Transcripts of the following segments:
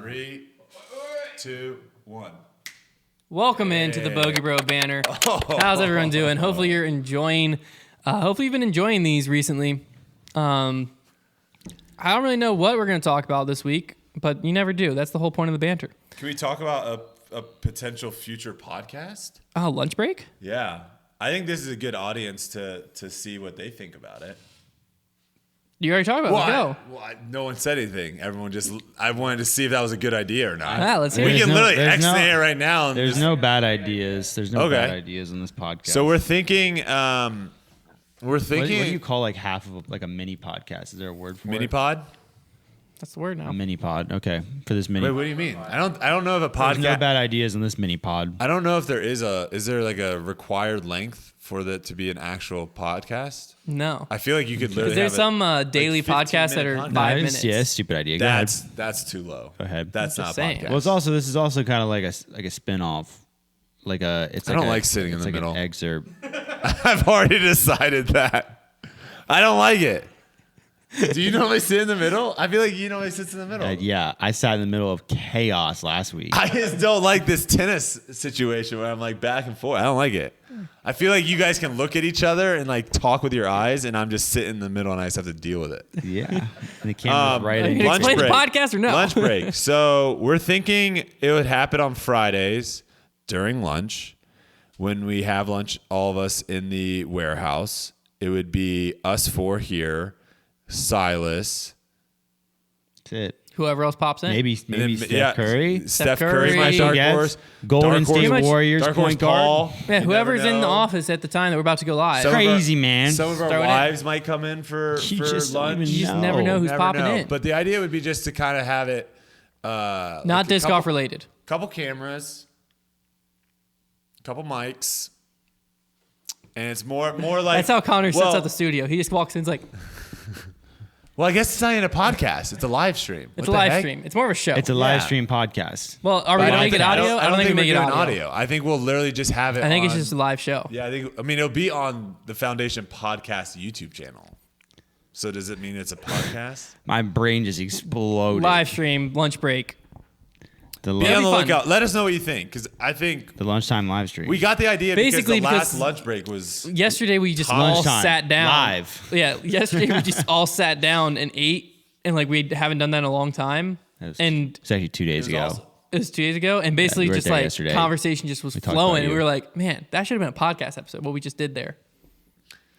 3, 2, 1. Welcome into the Bogey Bro Banter. How's everyone doing? Hopefully you're enjoying. Hopefully you've been enjoying these recently. I don't really know what we're going to talk about this week, but you never do. That's the whole point of the banter. Can we talk about a potential future podcast? Oh, lunch break? Yeah. I think this is a good audience to see what they think about it. You already talked about it. Let's go. No one said anything. Everyone I wanted to see if that was a good idea or not. Yeah, let's hear we it. can literally X-nay it right now. There's no bad ideas. There's no bad ideas in this podcast. So we're thinking. What do you call like half of like a mini podcast? Is there a word for mini it? pod? That's the word now. A mini pod. Okay, for this mini. Wait, what do you mean? I don't know if a podcast. There's no bad ideas in this mini pod. I don't know if there is there like a required length for that to be an actual podcast? No. I feel like you could literally. There's some daily podcasts that are 5 minutes. Yeah, stupid idea. That's too low. Go ahead. That's not a podcast. Well, this is also kind of like a spin-off. I don't like sitting in the middle. An excerpt. I've already decided that. I don't like it. Do you normally sit in the middle? I feel like you normally sit in the middle. Yeah, I sat in the middle of chaos last week. I just don't like this tennis situation where I'm like back and forth. I don't like it. I feel like you guys can look at each other and like talk with your eyes, and I'm just sitting in the middle and I just have to deal with it. Yeah. And the camera's right in. Lunch break. The podcast or no? Lunch break. So we're thinking it would happen on Fridays during lunch when we have lunch, all of us in the warehouse. It would be us four here. Silas. That's it. Whoever else pops in. Maybe Steph Curry. Steph Curry, my dark horse. Golden State Warriors point guard. Yeah, whoever's in the office at the time that we're about to go live. Crazy, man. Some of our wives might come in for lunch. You just never know who's popping in. But the idea would be just to kind of have it. Not like disc golf related. Couple cameras. Couple mics. And it's more like. That's how Connor sets up the studio. He just walks in and is like. Well, I guess it's not even a podcast. It's a live stream. It's a live stream. It's more of a show. It's a live stream podcast. Well, are we going to make it audio? I don't think we make it audio. I think we'll literally just have it. I think it's just a live show. Yeah, it'll be on the Foundation Podcast YouTube channel. So does it mean it's a podcast? My brain just exploded. Live stream, lunch break. Be on the lookout. Let us know what you think, because I think the lunchtime live stream. We got the idea basically because the last lunch break was yesterday. We just all sat down live. Yeah, yesterday we just all sat down and ate, and like we haven't done that in a long time. It's actually 2 days ago. Awesome. It was 2 days ago, and basically just like yesterday. Conversation just was flowing, and we were like, "Man, that should have been a podcast episode." What we just did there,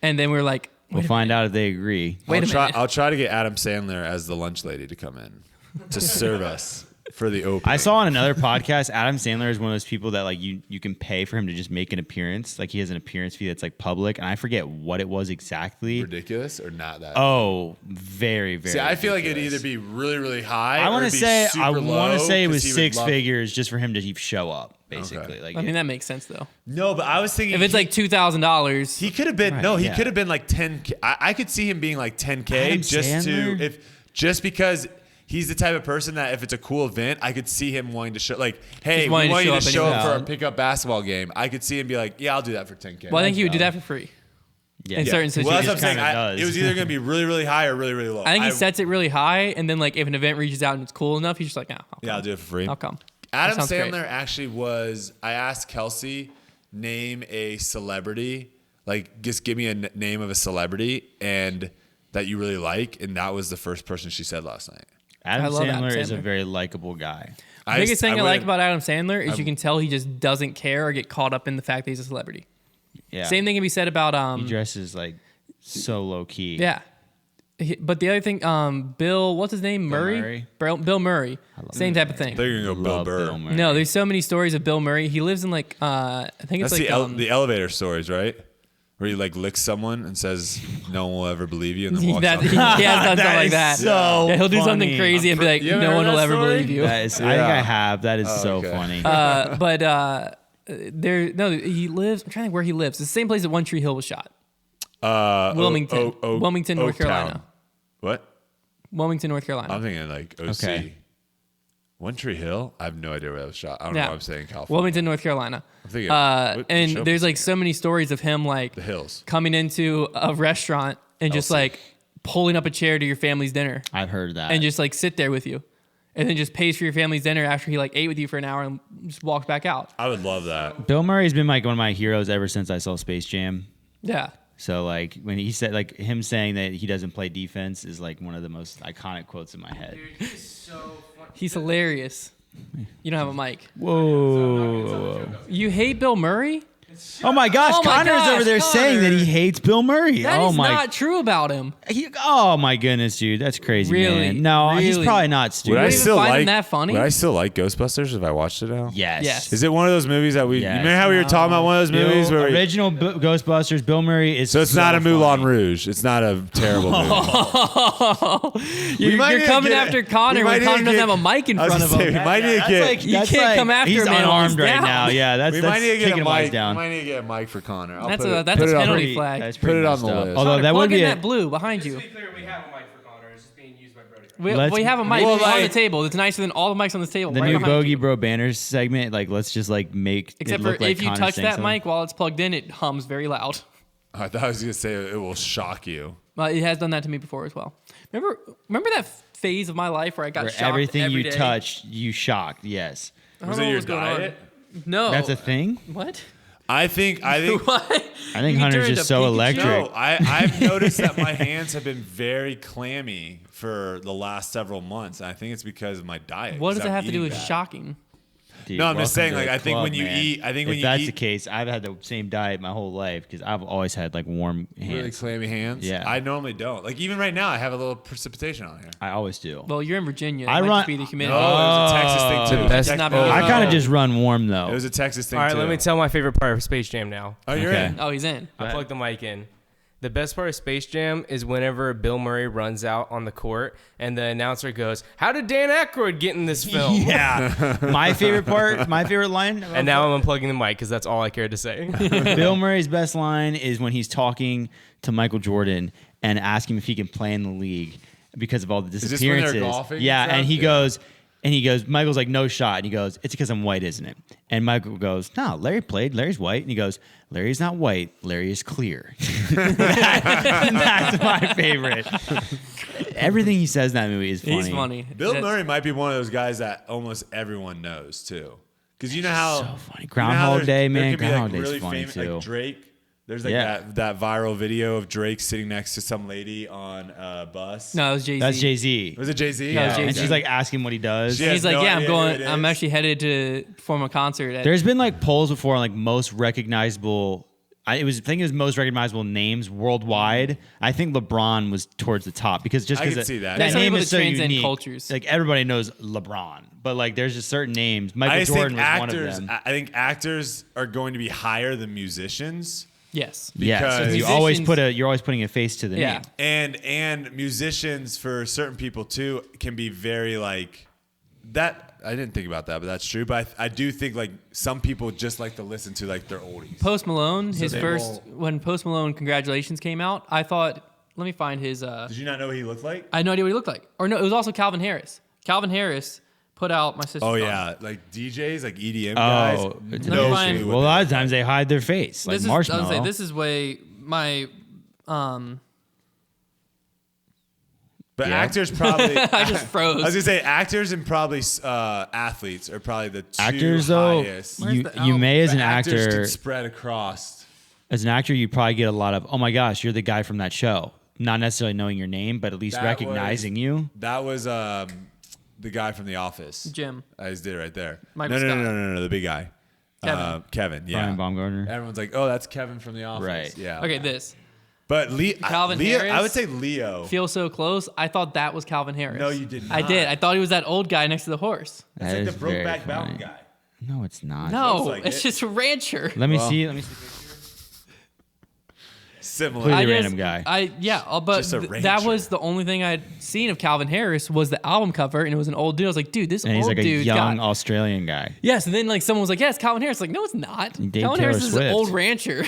and then we were like, "We'll find out if they agree." Wait a minute. I'll try to get Adam Sandler as the lunch lady to come in to serve us. For the opening. I saw on another podcast, Adam Sandler is one of those people that like you can pay for him to just make an appearance. Like he has an appearance fee that's like public, and I forget what it was exactly. Ridiculous or not that? Oh, very, very. See, I feel like it'd either be really, really high. I want to say it was 6 figures just for him to show up. Basically, okay. like I mean that makes sense though. No, but I was thinking if it's like $2,000, he could have been. Right, no, he could have been like 10K. I could see him being like 10K just because. He's the type of person that if it's a cool event, I could see him wanting to show, like, hey, we want you to show up for a pickup basketball game. I could see him be like, yeah, I'll do that for 10K. Well, I think he would do that for free. Yeah. In certain situations. Well, that's what I'm saying. It was either going to be really, really high or really, really low. I think he sets it really high, and then like if an event reaches out and it's cool enough, he's just like, I'll do it for free. I'll come. Adam Sandler actually was, I asked Kelsey, name a celebrity, like just give me a name of a celebrity and that you really like, and that was the first person she said last night. Adam Sandler is a very likable guy. The biggest thing I like about Adam Sandler is you can tell he just doesn't care or get caught up in the fact that he's a celebrity. Yeah. Same thing can be said about... he dresses like so low key. Yeah. But the other thing, Bill, what's his name? Murray? Bill Murray. Same type of thing. They're going to go Bill Burr. No, there's so many stories of Bill Murray. He lives in like, I think it's that's like... the elevator stories, right? Where he like licks someone and says, no one will ever believe you, and then walks off. He has done something like that. So he'll do something crazy and be like, no one will ever believe you. I think I have. That is so funny. He lives, I'm trying to think where he lives. It's the same place that One Tree Hill was shot. Wilmington. Wilmington, North Carolina. What? Wilmington, North Carolina. I'm thinking like OC. Okay. One Tree Hill? I have no idea where that was shot. I don't know why I'm saying California. Wilmington, North Carolina. I'm thinking, and there's like so many stories of him like the hills coming into a restaurant and just like pulling up a chair to your family's dinner. I've heard that. And just like sit there with you. and then just pays for your family's dinner after he like ate with you for an hour and just walks back out. I would love that. Bill Murray's been like one of my heroes ever since I saw Space Jam. Yeah. So like when he said like him saying that he doesn't play defense is like one of the most iconic quotes in my head. Dude, he's so funny. He's hilarious. You don't have a mic. Whoa. You hate Bill Murray? Oh my gosh, Oh my Connor's gosh, over there saying that he hates Bill Murray. That oh is my not true about him. Oh my goodness, dude. That's crazy, Really? man. No, he's Really? probably not Would stupid. I even still find him like that funny? Would I still like Ghostbusters if I watched it now? Yes. Yes. Is it one of those movies that we? Yes. You remember how we were talking about one of those movies where? Original Ghostbusters, Bill Murray is So it's not a funny. Moulin Rouge. It's not a terrible movie. You're coming after Connor when Connor doesn't have a mic in front of him. We might need to get. You can't come after he's him, man, while he's unarmed right down. now. Yeah, that's We might need to get taking a him while he's mic. down. We might need to get a mic for Connor. That's put a it- put it on penalty the- flag. That's Put pretty it on messed the up. list. Although that Plug would in be that blue behind you. Just to be clear, we have a mic for Connor. It's just being used by Brody. We have a mic Well, on the like- table. It's nicer than all the mics on this table. the right new behind Bogey you. Bro Banners segment. Like, let's just like make Except it for look like if you Connor's touch saying that something. mic while it's plugged in, it hums very loud. I thought I was gonna say it will shock you. It has done that to me before as well. Remember that phase of my life where I got Where shocked everything every you day? touched, you shocked. Yes, I don't Was know it what your was going on. diet? No. that's a thing. What? I think. What? I think You Hunter's turned just into so Pikachu? electric. No, I've noticed that my hands have been very clammy for the last several months. And I think it's because of my diet. What does 'cause it I'm have to do eating with bad. shocking? Dude, No, I'm just welcome saying, to like, the I think club, when you man. eat- I think when if you that's eat- the case, I've had the same diet my whole life because I've always had like warm hands. Really clammy hands. Yeah. I normally don't. Like even right now, I have a little precipitation on here. I always do. Well, you're in Virginia. It I might run- just be the humidity. No, it was a Texas thing too. The best- Tex- Not oh, bad. I kind of Oh. just run warm though. It was a Texas thing All right, too. let me tell my favorite part of Space Jam now. Oh, you're Okay. in. Oh, he's in. I plugged the mic in. The best part of Space Jam is whenever Bill Murray runs out on the court and the announcer goes, "How did Dan Aykroyd get in this film?" Yeah. My favorite part, my favorite line. And now I'm unplugging the mic because that's all I cared to say. Bill Murray's best line is when he's talking to Michael Jordan and asking him if he can play in the league because of all the this when they're disappearances. golfing Yeah, and and stuff? he Yeah. goes, Michael's like, no shot. And he goes, it's because I'm white, isn't it? And Michael goes, no, Larry played. Larry's white. And he goes, Larry's not white. Larry is clear. That's my favorite. Everything he says in that movie is funny. He's funny. Bill That's- Murray might be one of those guys that almost everyone knows too. Because you know how So funny. you know how Groundhog there's- Day, there man. could be, Groundhog like, Day's really funny famous, too. like Drake. There's like Yeah. that viral video of Drake sitting next to some lady on a bus. No, it was Jay-Z. That's Jay-Z. Was it Jay-Z? Yeah, it was And Jay-Z. she's like asking what he does. She has He's like, no yeah, I'm idea who going. it I'm is. actually headed to perform a concert at. There's been like polls before on like most recognizable. I think it was most recognizable names worldwide. I think LeBron was towards the top because just I because could see that. that There's some name people is that so transcend unique. cultures. Like everybody knows LeBron, but like there's just certain names. Michael I just Jordan think was one of actors. them. I think actors are going to be higher than musicians. Yes. Yes, because you always musicians- you're always putting a face to the Yeah. name. And musicians for certain people too can be very like that. I didn't think about that, but that's true. But I do think like some people just like to listen to like their oldies. Post Malone, his they first when Post Malone Congratulations came out, I thought, let me find his. Did you not know what he looked like? I had no idea what he looked like. Or no, it was also Calvin Harris. Calvin Harris put out my sister's Oh song. yeah, like DJs, like EDM guys. Oh, it's Let me no find- clue well, a what lot they of times they hide their face, like This is, I was Marshmallow. gonna say, this is way my But Yeah. actors probably. I just froze. I was gonna say actors and probably athletes are probably the two Actors, though, highest. Where's you the you album? may as But an actors actor can spread across. as an actor you probably get a lot of oh my gosh you're the guy from that show, not necessarily knowing your name but at least That recognizing you. That was the guy from The Office. Jim. I just did it right there. Michael no, Scott. no, the big guy. Kevin. Kevin, yeah. Brian Baumgartner. Everyone's like, oh, that's Kevin from The Office. Right. Yeah. Okay, this. But Calvin Leo, Harris? I would say Leo. Feel so close. I thought that was Calvin Harris. No, you did I not. did. I thought he was that old guy next to the horse. That's That like is the very Brokeback Mountain funny. guy. No, it's not. No, looks like it's it. just a rancher. Let me Well, see. Similar. Completely I random guy. But Just a that rancher. was the only thing I'd seen of Calvin Harris was the album cover, and it was an old dude. I was like, dude, this And he's old like a dude young got. Australian guy. Yes, and then like someone was like, yeah, it's Calvin Harris. Like, no, it's not. Dave Calvin Taylor Harris is Swift. an old rancher.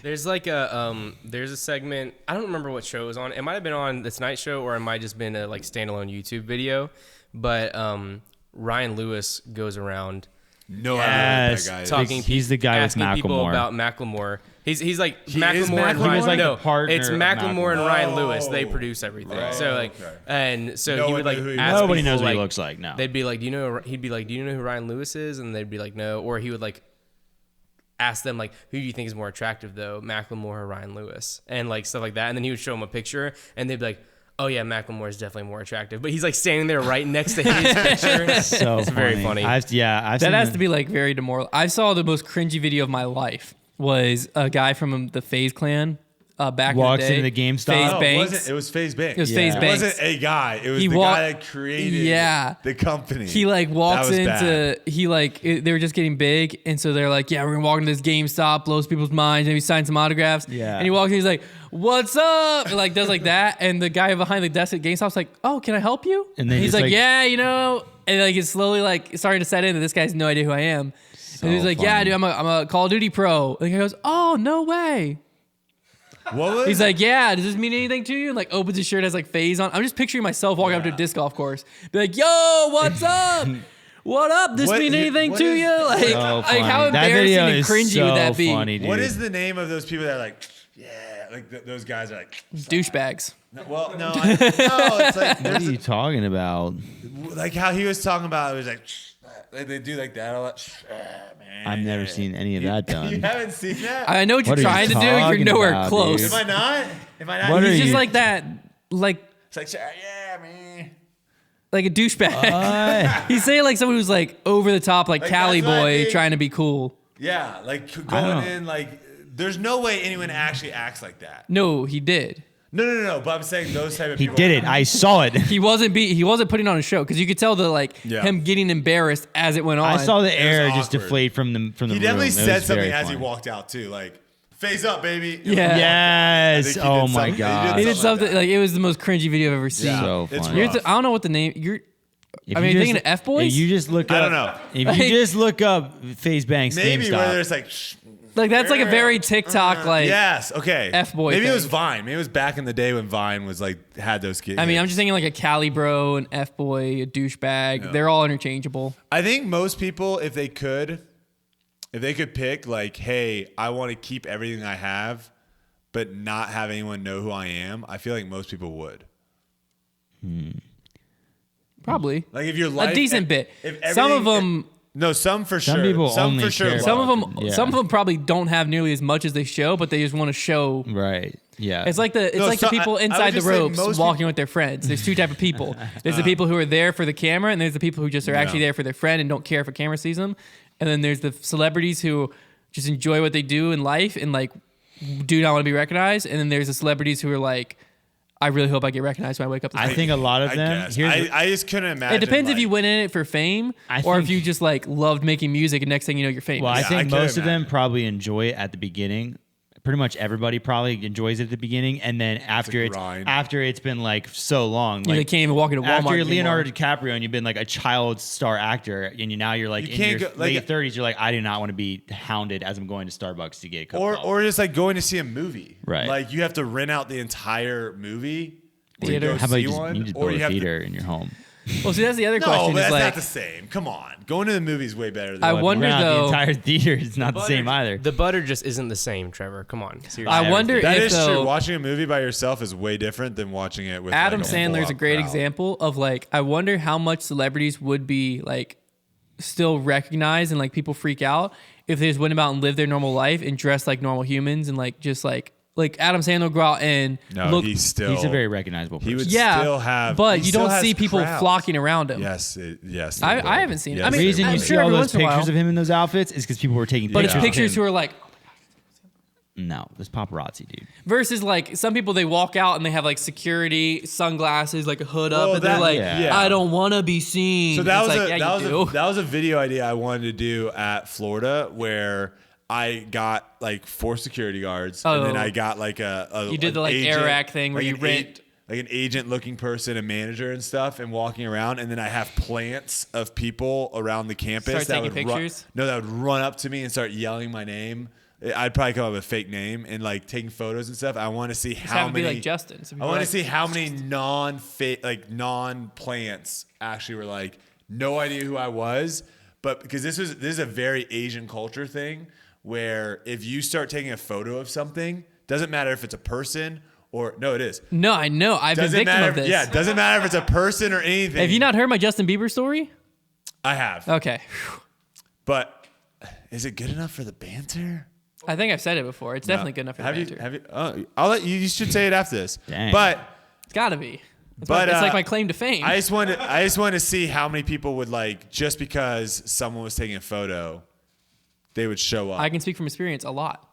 There's like there's a segment, I don't remember what show it was on. It might have been on The Tonight Show or it might have just been a like standalone YouTube video. But Ryan Lewis goes around No idea what Yes. that guy is. talking He's the guy with asking people Macklemore. about Macklemore. He's like He Macklemore is and Macklemore? Ryan. He was like no, the partner it's of Macklemore and Macklemore. Ryan Lewis. They produce everything. Right. So like, Okay. and so No he one would like knew who he ask was. Nobody people, knows what he like, looks like. No. They'd be like, do you know? He'd be like, do you know who Ryan Lewis is? And they'd be like, no. Or he would like ask them like, who do you think is more attractive though, Macklemore or Ryan Lewis, and like stuff like that. And then he would show them a picture, and they'd be like, oh yeah, Macklemore is definitely more attractive. But he's like standing there right next to his picture. So it's very funny. I've That seen has to be like very demoralizing. I saw the most cringy video of my life was a guy from the FaZe clan back Walks in the day. into the GameStop. FaZe No, Banks. it was FaZe Banks. It was FaZe It Banks. wasn't a guy. It was He the walked- guy that created Yeah. the company. He like walks That was into bad. they were just getting big, and so they're like, yeah, we're gonna walk into this GameStop, blows people's minds, and we sign some autographs. Yeah. And he walks in, he's like, what's up? And like does like that, and the guy behind the desk at GameStop's like, oh, can I help you? And then he's just, like, like- yeah, and like it's slowly like starting to set in that this guy has no idea who I am. So and he's like, yeah, funny. dude, I'm a Call of Duty pro. And he goes, oh, no way. What was He's like, yeah, does this mean anything to you? And like opens his shirt, has like FaZe on. I'm just picturing myself walking up to a disc golf course. Be like, yo, what's up? What up? This What- mean anything what to is- you? Like, So like funny. how That embarrassing video and is cringy so would that be? funny, dude. What is the name of those people that are like, yeah, like those guys are like, Douchebags. no, well, no, it's like, What are you talking about? like how he was talking about. It was like they do like that a lot. Man, I've never seen any of that You done. haven't seen that? I know what you're What are you trying to do. You're talking nowhere about, close. dude? Am I not? Am I not? What are He's just you- like that, like It's like, yeah, man. a douchebag. He's saying like someone who's like over the top, like Cali that's what I boy, think. trying to be cool. Yeah, like don't- going in, like, there's no way anyone actually acts like that. No, he did. No. But I'm saying those type of He people. did it. I saw it. He wasn't putting on a show because you could tell him getting embarrassed as it went on. I saw the air was just awkward. deflate from the He room. definitely It said was something very as he funny. walked out too, like, "Phase up, baby." Yeah. Yes. I think he Oh did my something- god. He did something like something like it was the most cringy video I've ever seen. Yeah. So It's funny. rough. I don't know what the name. If I mean, you thinking just- of F-Boys? If you just look up, I don't know. If Like- you just look up FaZe Banks Maybe GameStop, where there's like, Like that's like a very TikTok like. yes, okay, F-boy Maybe it was thing. Vine. Maybe it was back in the day when Vine was like had those kids. I mean, I'm just thinking like a Cali bro, an F-boy, a douchebag. Yeah. They're all interchangeable. I think most people, if they could pick, like, hey, I want to keep everything I have, but not have anyone know who I am, I feel like most people would. Probably Like if your life, a decent bit. if Some of everything- them. No, some for Some sure. people some only for sure. care love Some of about them, Yeah. some of them probably don't have nearly as much as they show, but they just want to show. right? Yeah. It's like the No, the so people I would inside the just say ropes most walking with their friends. There's two type of people. There's the people who are there for the camera, and there's the people who just are actually Yeah. there for their friend and don't care if a camera sees them. And then there's the celebrities who just enjoy what they do in life and like do not want to be recognized. And then there's the celebrities who are like, I really hope I get recognized when I wake up. This I morning. think a lot of I them. guess. Here's I just couldn't imagine. It depends if like- you went in it for fame I or if think- you just like loved making music and next thing you know you're famous. well, I Yeah, I think can most of them imagine. probably enjoy it at the beginning. Pretty much everybody probably enjoys it at the beginning, and then after grind. after it's been like so long, they like can't even walk into Walmart after you're anymore. Leonardo DiCaprio and you've been like a child star actor, and now you're like You in can't your go- like- late 30s, you're like, I do not want to be hounded as I'm going to Starbucks to get a cup of coffee. or just like going to see a movie. Right. Like you have to rent out the entire movie. to Theater. go How about see you just, one, you just or build a have to- theater in your home? Well, see, that's the other No, question. but Is that's like, not the same. Come on, going to the movie is way better. Than I like, wonder, Rent out though- the entire theater is not the same either. The butter just isn't the same, Trevor. Come on, seriously. I wonder That if is though, true. Watching a movie by yourself is way different than watching it with Adam like, a Sandler's a full-out great crowd. example of like, I wonder how much celebrities would be like still recognized and like people freak out if they just went about and lived their normal life and dressed like normal humans and like just like Adam Sandler would go out and No, look. he's He's a very recognizable person. He would Yeah, still have. but he you still don't has see people crowds. flocking around him. Yes, yes. I they will. haven't seen it. Yes, I mean, the reason I'm you sure see all every those once in a while. pictures of him in those outfits is because people were taking But pictures it's of pictures him. who are like No, there's paparazzi, dude. versus like some people they walk out and they have like security sunglasses, like a hood up, Well, and they're that- like, yeah. I don't want to be seen. So that It's was like, a, yeah, that you was do. a that was a video idea I wanted to do at Florida where I got like 4 security guards and then Oh. I got like a You did an the, like, agent, Air Act thing where like you an rent- like an agent looking person, a manager and stuff, and walking around, and then I have plants of people around the campus Start that taking would run, pictures? that would run up to me and start yelling my name. I'd probably come up with a fake name and like taking photos and stuff. I want to see Just how have it be many. like Justin. So I people want are to like, see how many non-plants actually were like no idea who I was, but because this is a very Asian culture thing where if you start taking a photo of something, doesn't matter if it's a person or no, it is. No, I know. I've been victim of this. Yeah, doesn't matter if it's a person or anything. Have you not heard my Justin Bieber story? I have. Okay. But is it good enough for the banter? I think I've said it before. It's definitely good enough for the banter. Have you? I'll let you. You should say it after this. Dang. But It's got to be. It's But like my claim to fame. I just wanted to see how many people would like just because someone was taking a photo, they would show up. I can speak from experience a lot.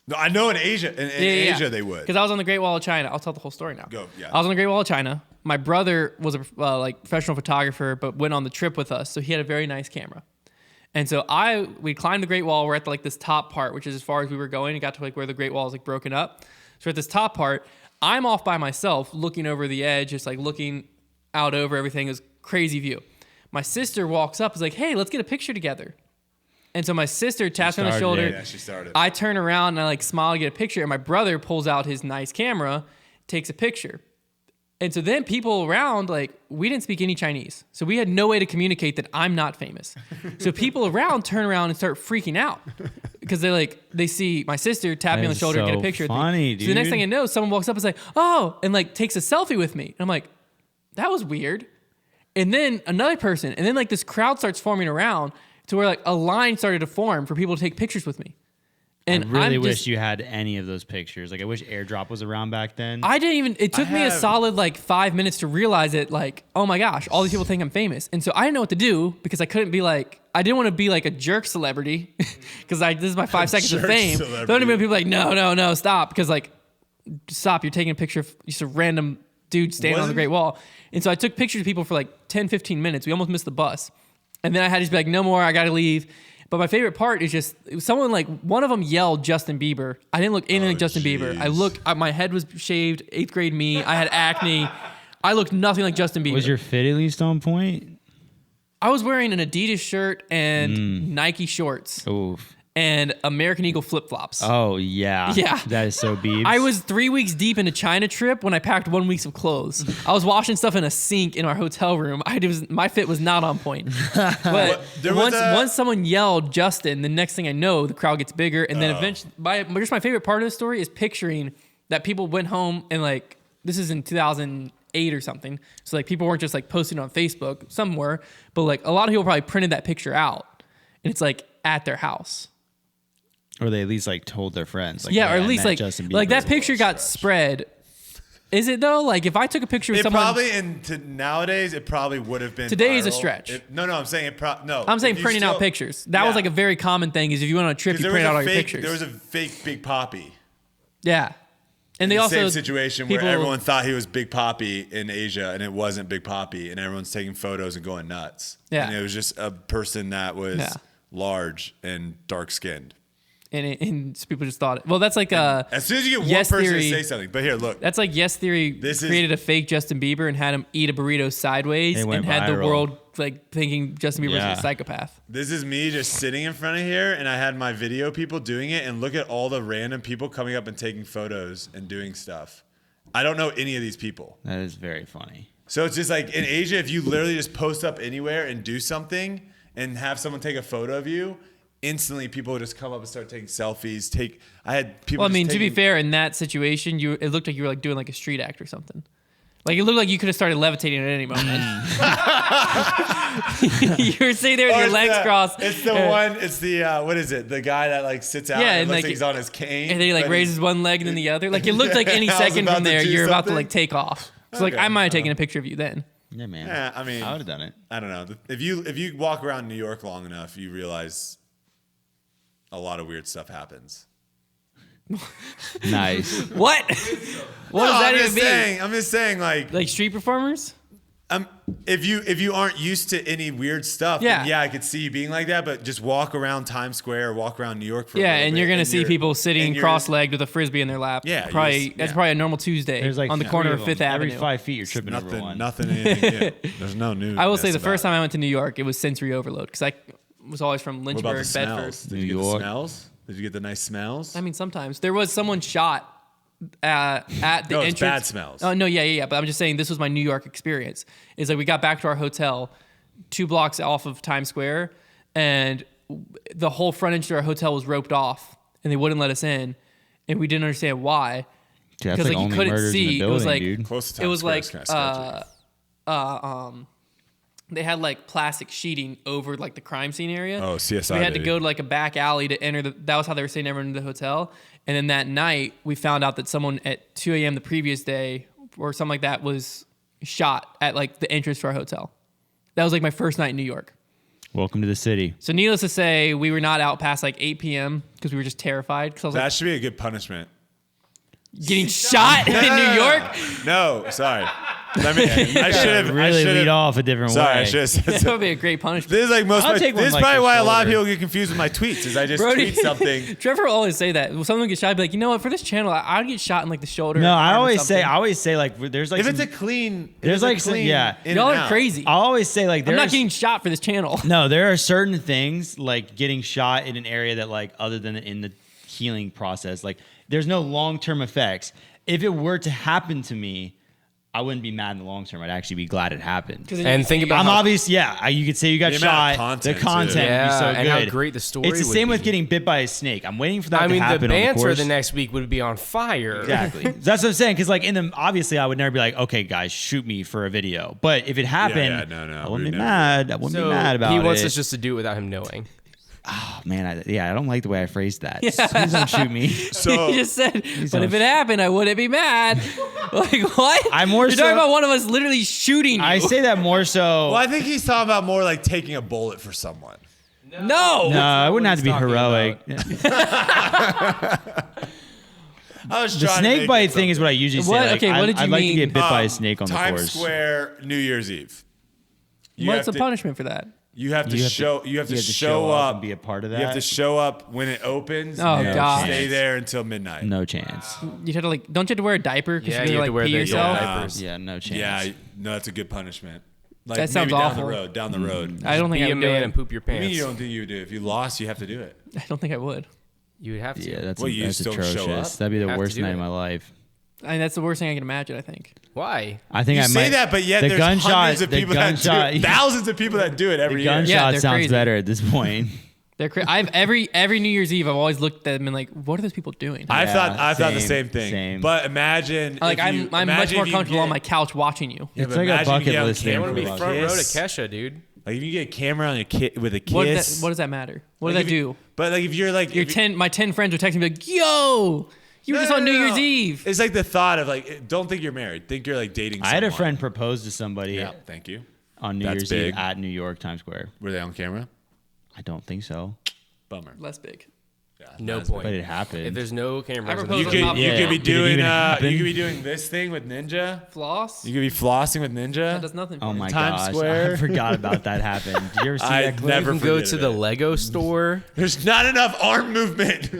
No, I know in Asia, in Asia they would. Because I was on the Great Wall of China. I'll tell the whole story now. Go, yeah. I was on the Great Wall of China. My brother was a professional photographer, but went on the trip with us, so he had a very nice camera. And so we climbed the Great Wall. We're at this top part, which is as far as we were going. It got to where the Great Wall is broken up. So we're at this top part. I'm off by myself, looking over the edge, just looking out over everything. It was a crazy view. My sister walks up, is like, "Hey, let's get a picture together." And so my sister taps me on the shoulder. Yeah, she started. I turn around and I smile to get a picture. And my brother pulls out his nice camera, takes a picture. And so then people around, we didn't speak any Chinese. So we had no way to communicate that I'm not famous. So people around turn around and start freaking out because they see my sister tap me on the shoulder and get a picture funny, with me. So the next thing I know, someone walks up and is like, "Oh," and takes a selfie with me. And I'm like, that was weird. And then another person, and then this crowd starts forming around to where a line started to form for people to take pictures with me. And I really wish you had any of those pictures. I wish AirDrop was around back then. I didn't even. It took me a solid 5 minutes to realize it. Oh my gosh, all these people think I'm famous, and so I didn't know what to do because I couldn't be I didn't want to be a jerk celebrity because this is my 5 seconds of fame. So I don't even people no, stop because stop. You're taking a picture of just a random dude standing on the Great Wall, and so I took pictures of people for 10, 15 minutes. We almost missed the bus, and then I had to be no more. I got to leave. But my favorite part is just someone one of them yelled Justin Bieber. I didn't look anything like Justin Bieber. My head was shaved, 8th grade me. I had acne. I looked nothing like Justin Bieber. Was your fit at least on point? I was wearing an Adidas shirt and Nike shorts. Oof. And American Eagle flip-flops. Oh, yeah. Yeah. That is so Biebs. I was 3 weeks deep in a China trip when I packed 1 week of clothes. I was washing stuff in a sink in our hotel room. My fit was not on point. But once someone yelled Justin, the next thing I know, the crowd gets bigger. And then eventually, just my favorite part of the story is picturing that people went home and this is in 2008 or something. So people weren't just posting on Facebook. Some were. But a lot of people probably printed that picture out. And it's at their house. Or they at least told their friends. Or at least that picture got spread. Is it though? If I took a picture of someone, nowadays it probably would have been. Today viral. is a stretch. I'm saying no. I'm saying printing out pictures. That was a very common thing. Is if you went on a trip, you print out all your pictures. There was a fake Big Papi. Yeah, and they also same situation where everyone thought he was Big Papi in Asia, and it wasn't Big Papi, and everyone's taking photos and going nuts. Yeah, and it was just a person that was large and dark skinned. And people just thought it. Well, that's as soon as you get one person to say something. But here, look. That's Yes Theory created a fake Justin Bieber and had him eat a burrito sideways and had the world thinking Justin Bieber was a psychopath. This is me just sitting in front of here, and I had my video people doing it, and look at all the random people coming up and taking photos and doing stuff. I don't know any of these people. That is very funny. So it's just in Asia, if you literally just post up anywhere and do something and have someone take a photo of you, instantly people would just come up and start taking selfies. I had people. Well, to be fair, in that situation, it looked like you were doing a street act or something. It looked like you could have started levitating at any moment. You were sitting there with your legs crossed. It's the one. It's the what is it? The guy that sits out and looks like he's on his cane, and then he raises one leg and then the other. It looked like any second from there you're about to take off. So I might have taken a picture of you then. Yeah, man. Yeah, I mean, I would have done it. I don't know. If you walk around New York long enough, you realize a lot of weird stuff happens. Nice. What? What does that even mean? I'm just saying, like street performers. If you aren't used to any weird stuff, then I could see you being like that. But just walk around Times Square, or walk around New York for a little and bit, you're gonna see people sitting cross-legged with a frisbee in their lap. Yeah, that's probably a normal Tuesday on the corner of Fifth Avenue. Every 5 feet, you're tripping over one. Anything. There's no news. I will say the first time I went to New York, it was sensory overload because I was always from Lynchburg, Bedford. Did you get the smells? Did you get the nice smells? I mean, sometimes there was someone shot at the entrance. It's bad smells. Oh no, yeah. But I'm just saying this was my New York experience. Is we got back to our hotel 2 blocks off of Times Square, and the whole front entrance to our hotel was roped off, and they wouldn't let us in, and we didn't understand why. Dude, that's like you only couldn't murders see. in the building, It was like dude. Close to it was Square like is kinda sketchy. they had like plastic sheeting over like the crime scene area. Oh, CSI, So we had to baby. go to like a back alley to enter that was how they were saying everyone into the hotel. And then that night we found out that someone at 2 a.m. the previous day or something like that was shot at like the entrance to our hotel. That was like my first night in New York. Welcome to the city. So needless to say, we were not out past like 8 p.m. because we were just terrified. Because I was That like, should be a good punishment. getting shot in New York? No, sorry. I should have Really lead off a different Sorry, way. I should have said That so. would be a great punishment. This is like most. I'll take one This is like probably the why a lot of shoulder. people get confused with my tweets. Is I just Brody- tweet something. Trevor will always say that. When someone gets shot, I'd be like, you know what? For this channel, I'd get shot in like the shoulder. No, or I arm or always say something. like there's like If it's some- a clean, There's like some- yeah. in Y'all and are out. crazy. I always say like I'm there's not getting shot for this channel. no, there are certain things like getting shot in an area that like other than in the healing process, like there's no long-term effects. If it were to happen to me, I wouldn't be mad in the long term. I'd actually be glad it happened. And think about I'm how, obvious, yeah. You could say you got The amount of shot. content, The too. content would be Yeah, so and good. how great the story It's the would same with be. getting bit by a snake. I'm waiting for that I to mean, the happen. on the banter course. the next week would be on fire. Exactly. That's what I'm saying. Because like in the obviously, I would never be like, okay, guys, shoot me for a video. But if it happened, no, I we wouldn't be never- mad. I wouldn't So be mad about he wants it. us just to do it without him knowing. Oh man, I don't like the way I phrased that. Please don't shoot me. So he just said, but don't if it happened, I wouldn't be mad. Like, what? I'm more You're so- talking about one of us literally shooting you. I say that more so. well, I think he's talking about more like taking a bullet for someone. no. No, it wouldn't have to be he's talking heroic. I was The trying to snake make bite it thing is what I usually say. What? Like, Okay, what did you I'd like to mean? get bit by a snake on the Times course. Square, New Year's Eve. What's the punishment for that? You have to You have to- show. You have to show up and be a part of You have to that? show up when it opens. Oh, and gosh. Stay there until midnight. No chance. You have to like, don't you have to wear a diaper because Yeah, you're you have to gonna wear like pee the yourself? diapers. Yeah, no chance. Yeah, no, that's a good punishment. Like That sounds maybe awful. Down the road. I don't think Be I a would do man it. and poop your I mean, pants. you don't think you would do it. If you lost, you have to do it. I don't think I would. You would have to. Yeah, that's, Well, you that's just don't show atrocious. up? That'd be the Have to worst do night it. of my life. I mean, that's the worst thing I can imagine. I think. Why? I think You I say might, that, but yet the there's gunshot, hundreds of the people that do gunshot, it. Thousands of people that do it every the year. gunshot Yeah, they're sounds crazy. better at this point. They're I've every New Year's Eve I've always looked at them and like, what are those people doing? I Yeah, thought the same, same thing. same. But imagine, like if you, I'm much imagine more if you comfortable get- on my couch watching you. Yeah, It's but like a imagine you bucket get on list thing camera I want to be for with a a front row to kiss. Kesha, dude. Like if you get a camera on a with a What, kiss. what does that matter? What like does that if you- do? But like if you're like Your if you- my 10 friends would text me like, yo, you were just on New Year's Eve. It's like the thought of like, don't think you're married. Think you're like dating. I had a someone. friend propose to somebody Yeah, thank you. on New That's Year's big. Eve at New York Times Square. Were they on camera? I don't think so, Bummer. Less big. Yeah, No that's- point. but it happened. If there's no cameras, I on propose You the on could top you of could it. be Did it doing even happen? you could be doing this thing with Ninja. Floss? You could be flossing with That Ninja. does nothing for Oh me. my Times gosh, Square. I forgot about that happened. Did you ever see I that clip? never You can go forget to it. the Lego store. There's not enough arm movement.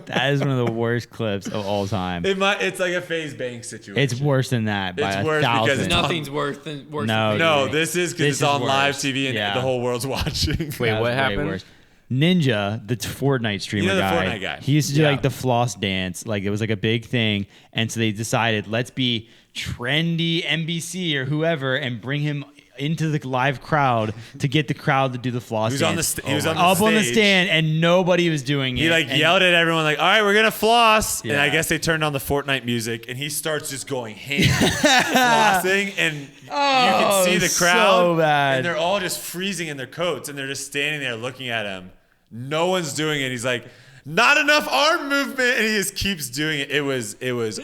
That is one of the worst clips of all time. It's like a phase bang situation. It's worse than that by It's a worse because thousand. it's Nothing's worse than No, No, dude. this is because This it's is on live worse. TV and Yeah. the whole world's watching. Wait, That what was way happened? worse. Ninja, the Fortnite streamer You know the guy, Fortnite guy. he used to do Yeah. like the floss dance. Like it was like a big thing. And so they decided, let's be trendy NBC or whoever and bring him into the live crowd to get the crowd to do the floss He was on dance. the he was on the Up on the stage. stand and nobody was doing it. He like And yelled at everyone like, "All right, we're gonna floss," and Yeah. I guess they turned on the Fortnite music, and he starts just going ham, flossing, and you can see the crowd, so bad. and they're all just freezing in their coats, and they're just standing there looking at him. No one's doing it. He's like, "Not enough arm movement," and he just keeps doing it. It was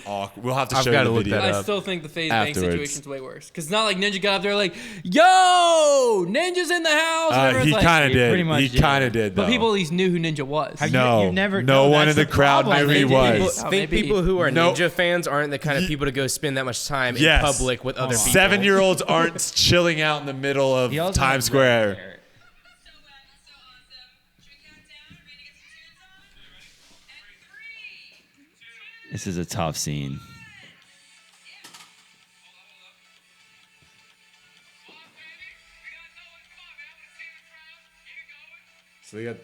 awkward. We'll have to I've show you gotta the look video. that I up. still think the phase bang Afterwards. situation's way worse. Because it's not like Ninja got up there like, yo, Ninja's in the house. And everyone's He like, kind of He did. pretty much He did. kind of did. Though. But people at least knew who Ninja was. Have you- no, you've never- no no, one in that's the the crowd problem. knew he Maybe was. people- Think maybe. people who are Nope. Ninja fans aren't the kind of people to go spend that much time in Yes. public with other people. 7-year-olds aren't chilling out in the middle of He also Times has Square. red hair. This is a tough scene. So they got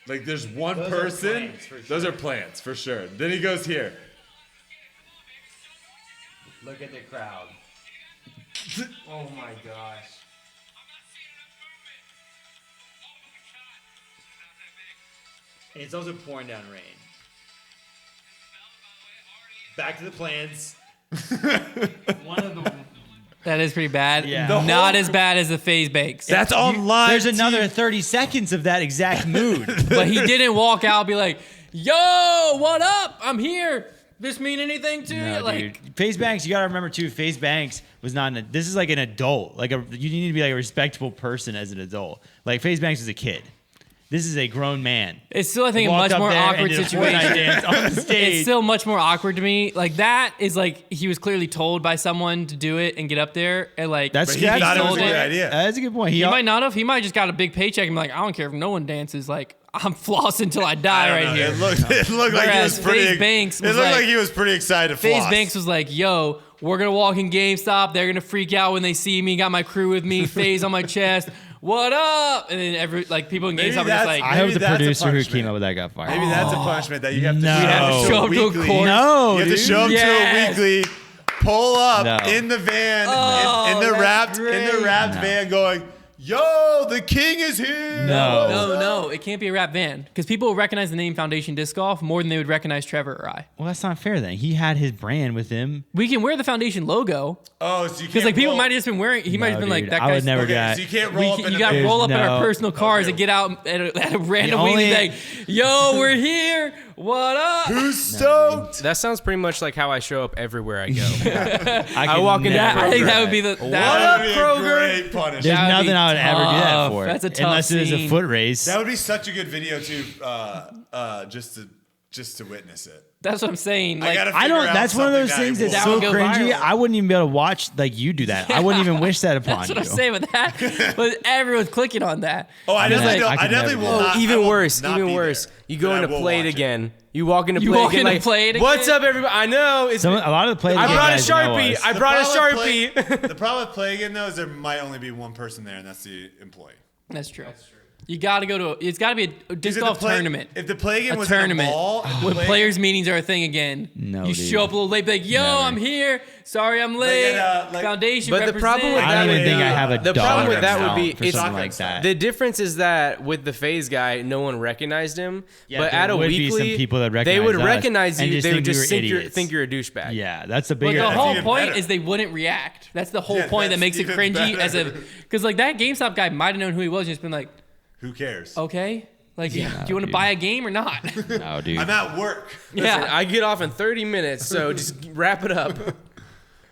like there's one person. Those are plants for sure. Then he goes here. Look at the crowd. Oh my gosh. And it's also pouring down rain. Back to the plans. That is pretty bad. Yeah. Not as bad as the FaZe Banks. That's online. There's another 30 seconds of that exact mood. But he didn't walk out and be like, yo, what up? I'm here. This mean anything to you? No, Like, dude. FaZe Banks, you gotta remember too. FaZe Banks was not. This is like an adult. You need to be like a respectable person as an adult. Like FaZe Banks is a kid. This is a grown man. it's still, I think, a Walked much up more there and awkward did a situation. Fortnite dance on the stage. It's still much more awkward to me. Like, that is like, he was clearly told by someone to do it and get up there. And like, That's But he thought it was a sold good it. idea. That's a good point. He might not have. He might have just got a big paycheck and be like, I don't care if no one dances. Like, I'm flossing till I die I right don't know. here. It looked like he Whereas was pretty. FaZe Banks It was looked like- like he was pretty excited to FaZe floss. Banks was like, yo, we're going to walk in GameStop. They're going to freak out when they see me. Got my crew with me. FaZe on my chest. What up? And then people in Maybe GameStop are just that's- like, I hope Maybe the that's a producer who punishment. came up with that got fired. Maybe that's a punishment that you have to No. we have to show up to a weekly. course. No, You have to dude. show up Yes. to a weekly, pull up No. in the van, Oh, in the that's wrapped No. van, going, "Yo, the king is here!" No. no, it can't be a rap van. Because people will recognize the name Foundation Disc Golf more than they would recognize Trevor or I. Well, that's not fair then. He had his brand with him. We can wear the Foundation logo. Oh, so you Because can't people roll- might have just been wearing, he might have been like, dude, that I would guy's. never Okay, do that. so you can't roll up in You a got to van. roll up in no- our personal cars Okay. and get out at a random The only- weekly like, yo, we're here. What up? Who's stoked? That sounds pretty much like how I show up everywhere I go. I walk into That, I think that regret would be it. the. That That, would be Kroger? a great punishment. There's That'd be nothing I would ever do that tough. for. That's a tough Unless it was a scene. foot race. That would be such a good video too, just to witness it. that's what I'm saying. I Like, gotta I figure don't. out That's one of those something things that that's That so would go cringy. viral. I wouldn't even be able to watch like you do that. I wouldn't even wish that upon that's you. what I'm saying with that. But everyone's clicking on that. Oh, I mean, definitely, I don't, could I definitely never will do not. Oh, I even will worse. not Even be worse. there, You go but I into will Play It watch again. You walk into You Play It walk again. into Like, Play It what's again? up, everybody? I know. It's, A lot of the play. I brought a guys know Sharpie. us. I brought a The Sharpie. the problem with playing again though is there might only be one person there, and that's the employee. That's true. You got to go to. It's got to be a disc Is it the golf play- tournament. If the play again A was tournament. in a mall, and the When play- players' meetings are a thing again. No, you dude. show up a little late, be like, yo, Never. I'm here. Sorry I'm late. Foundation But the problem with represent. I don't that even would think be- I have a the problem dollar with that would amount be for it's something not like that. The difference is that with the FaZe guy, no one recognized him. Yeah, but there at a would be weekly, some people that they would recognize us recognize and you. just They would think we just were think you're, idiots. think you're a douchebag. Yeah, that's a But bigger. the That's whole even point better. is they wouldn't react. That's the whole Yeah, point that that's makes it even cringy. better. Because like that GameStop guy might have known who he was, and just been like, who cares? okay, like, do you want to dude. buy a game or not? No, dude. I'm at work. Listen, yeah. I get off in 30 minutes, so just wrap it up.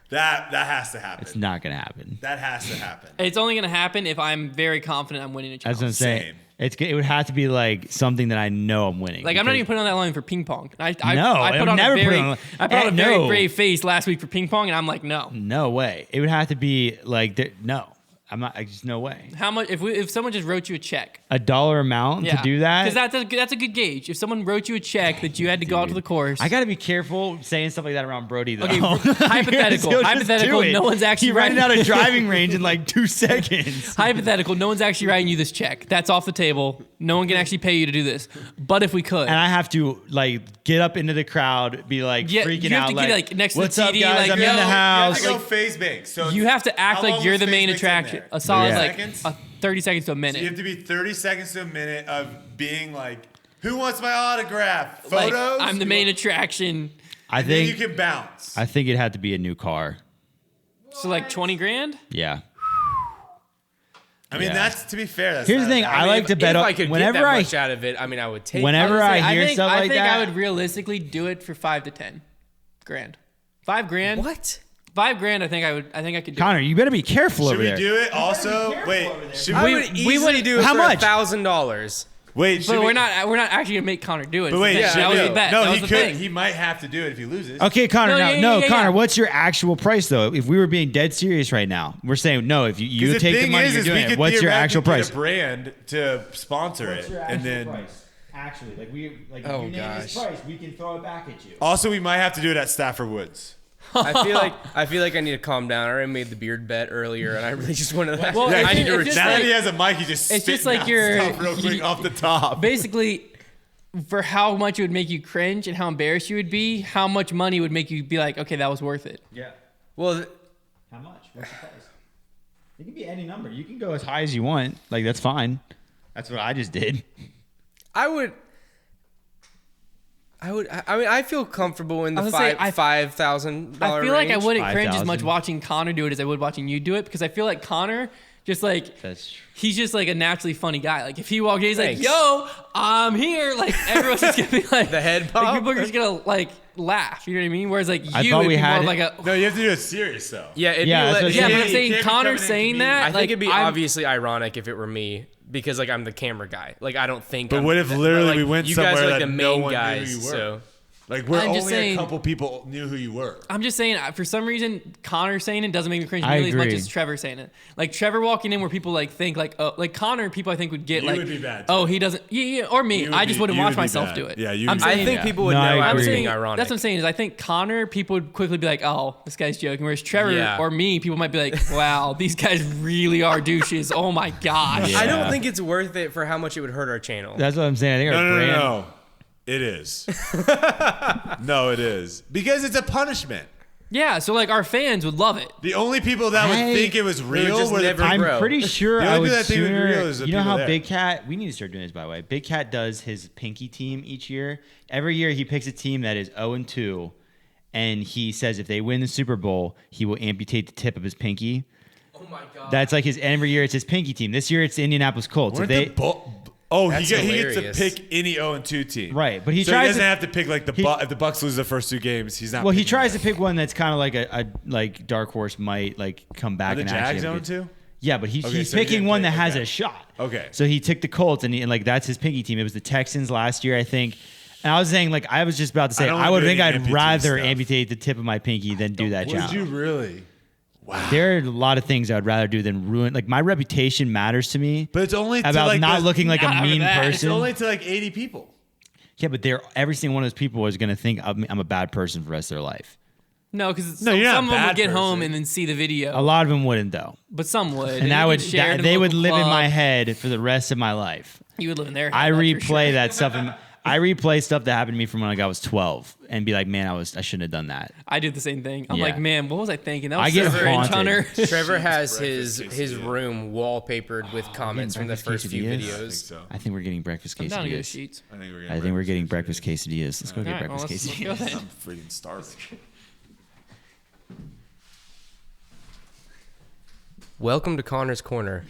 That has to happen. It's not gonna happen. That has to happen. It's only gonna happen if I'm very confident I'm winning a That's challenge. what I'm saying. Same. It would have to be like something that I know I'm winning. Like I'm not because- even putting on that line for ping pong. I No, I put I'm on never a very, putting on- I put on a very no. brave face last week for ping pong, and I'm like, no. No way. It would have to be like no. I'm not. Just no way. How much? If someone just wrote you a check, A dollar amount to do that. because that's a good gauge. If someone wrote you a check that you had to go out to the course, I got to be careful saying stuff like that around Brody though. Okay, hypothetical. He'll just Hypothetical, do it. no one's actually He ran writing- out of driving range in like 2 seconds. hypothetical. No one's actually writing you this check. That's off the table. No one can actually pay you to do this. But if we could, And I have to like get up into the crowd, be like Yeah, freaking you have out, to get, like, next to the "What's up, TD, guys? like, I'm yo, in the You have house." to go FaZe Banks. So you have to act how like long you're was the FaZe main Banks in attraction. there? A solid 30 like seconds? 30 seconds to a You minute. have to be 30 seconds to a minute of being like, "Who wants my autograph?" Like, Photos. I'm the main attraction. I Then you think can bounce. I think it had to be a new car. So like 20 grand. Yeah. I mean, Yeah. that's to be fair. That's Here's not the thing. bad. I like to bet if on I could whenever get that I much out of it, I mean, I would take. whenever was gonna I say, hear think, stuff I like think that. I would realistically do it for 5 to 10 grand. 5 grand. What? 5 grand. I think I could do. Connor, you better be careful Should over we there. do it? Also, wait. Should I we? would we easily would- do it how for much? $1,000. Wait. But Should we're we, not actually gonna make Connor do it. But wait. that should was we- the bet. No, that was he the could. thing. He might have to do it if he loses. Okay, Connor. No, No, yeah. Connor. What's your actual price though? If we were being dead serious right now, we're saying no. If you 'Cause the take the thing money, is you're doing we it. could What's your actual theoretically price? get a brand to sponsor it, and then Actually, like Oh, you name this gosh. price, we can throw it back at you. also we might have to do it at Stafford Woods. I feel like I need to calm down. I already made the beard bet earlier, and I really just want to. Well, Yeah, it's I need just- to it's just now like- that he has a mic, he just it's just spitting like out you're- stuff real quick off the top. Basically, for how much it would make you cringe and how embarrassed you would be, how much money would make you be like, okay, that was worth it. Yeah. Well, How much? What's the price? It can be any number. You can go as high as you want. Like that's fine. That's what I just did. I would. I would. I mean, I feel comfortable in the $5,000. I feel like I wouldn't cringe as 5,000. much watching Connor do it as I would watching you do it, because I feel like Connor just like he's just like a naturally funny guy. Like if he walked in, he's like, "Yo, I'm here!" Like everyone's just gonna be like the head pop. Like, people are just gonna like laugh. You know what I mean? Whereas like I you, thought it'd we be more had of it- like a No, you have to do it serious though. Yeah, it'd Yeah, be. that's yeah. what But I'm I'm You saying can't be Connor coming in saying comedian. that. I think like, it'd be I'm- obviously ironic if it were me because like I'm the camera guy. Like I don't think. But what if literally we went you somewhere guys are like that the no main one guys? knew who you were? So Like we're I'm just only saying- a couple people knew who you were. I'm just saying, for some reason, Connor saying it doesn't make me cringe I nearly as much agree. as Trevor saying it. Like Trevor walking in, where people like think like, oh, like Connor, people I think would get You like, would be bad, oh, too. he doesn't, yeah, or me. You would I just be- wouldn't you watch would be myself bad. do it. Yeah, you I'm would be saying, I think people would No, know I I was agree. being ironic. That's what I'm saying is I think Connor, people would quickly be like, oh, this guy's joking. Whereas Trevor Yeah. or me, people might be like, wow, these guys really are douches. Oh my gosh. Yeah. I don't think it's worth it for how much it would hurt our channel. That's what I'm saying. I think our No, brand. no. It is. No, it is because it's a punishment. Yeah, so like our fans would love it. The only people that would I- think it was real just were the never- I'm Bro. pretty sure The I only would people that think it would be sooner. real is the You know people how there. Big Cat? We need to start doing this, by the way. Big Cat does his pinky team each year. Every year he picks a team that is 0-2, and he says if they win the Super Bowl, he will amputate the tip of his pinky. Oh my god. That's like his every year. It's his pinky team. This year it's the Indianapolis Colts. If Weren't they, the he That's gets to hilarious. pick any 0-2 team. Right, but he so tries he doesn't to- have to pick like the if the Bucks lose the first 2 games, he's not. well, he picking tries them. to pick one that's kind of like a like dark horse might like come back Are the and Jags actually. 0-2? Yeah, but he's so he picking didn't one pick- that has okay. a shot. Okay. So he took the Colts, and like that's his pinky team. It was the Texans last year, I think. And I was saying, like, I was just about to say, I don't I would do think any I'd amputee rather stuff. amputate the tip of my pinky than do that Would challenge. you really? Wow. There are a lot of things I would rather do than ruin. Like, my reputation matters to me But it's only to about like not the- looking like Not a mean that. It's person. only to like 80 people. Yeah, but every single one of those people is going to think I'm a bad person for the rest of their life. No, because No, you're not some a of them would bad get home person. and then see the video, A lot of them wouldn't, though. but some would. And that you would could share it in they a would local live in my club. head for the rest of my life. You would live in their head. I that's for replay sure. that stuff. I replay stuff that happened to me from when I was 12 and be like, man, I shouldn't have done that. I do the same thing. I'm Yeah. like, man, what was I thinking? That I was get so cringe, haunted. Hunter. Trevor has breakfast his quesadilla. room wallpapered with comments from the breakfast first few quesadillas? I think videos. so. I think we're getting breakfast I'm down to go to quesadillas. Sheets. I think we're I think we're getting breakfast quesadillas. Let's go get All right, well, breakfast let's go quesadillas. then. I'm freaking starving. Welcome to Connor's Corner.